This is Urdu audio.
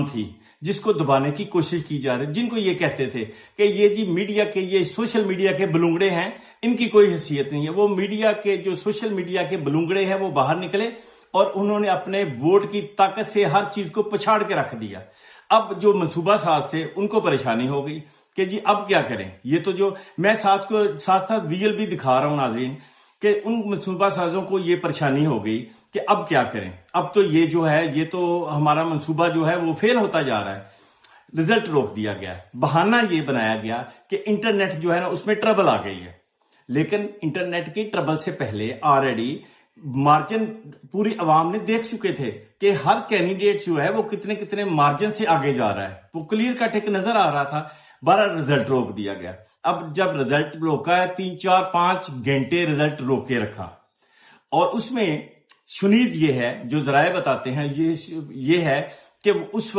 عوام تھی جس کو دبانے کی کوشش کی جا رہی، جن کو یہ کہتے تھے کہ یہ جی میڈیا کے، یہ سوشل میڈیا کے بلونگڑے ہیں، ان کی کوئی حیثیت نہیں ہے. وہ میڈیا کے جو سوشل میڈیا کے بلونگڑے ہیں وہ باہر نکلے اور انہوں نے اپنے ووٹ کی طاقت سے ہر چیز کو پچھاڑ کے رکھ دیا. اب جو منصوبہ ساز تھے ان کو پریشانی ہو گئی کہ جی اب کیا کریں. یہ تو جو میں ساتھ ساتھ ویژل بھی دکھا رہا ہوں ناظرین کہ ان منصوبہ سازوں کو یہ پریشانی ہو گئی کہ اب کیا کریں. اب تو یہ جو ہے، یہ تو ہمارا منصوبہ جو ہے وہ فیل ہوتا جا رہا ہے. رزلٹ روک دیا گیا. بہانہ یہ بنایا گیا کہ انٹرنیٹ جو ہے نا اس میں ٹربل آ گئی ہے. لیکن انٹرنیٹ کی ٹربل سے پہلے آلریڈی مارجن پوری عوام نے دیکھ چکے تھے کہ ہر کینڈیڈیٹ جو ہے وہ کتنے مارجن سے آگے جا رہا ہے. وہ کلیئر کٹ ایک نظر آ رہا تھا. 12 رزلٹ روک دیا گیا. اب جب رزلٹ روکا ہے 3 4 5 گھنٹے رزلٹ روک کے رکھا. اور اس میں شنید یہ ہے جو ذرائع بتاتے ہیں، یہ ہے کہ اس وقت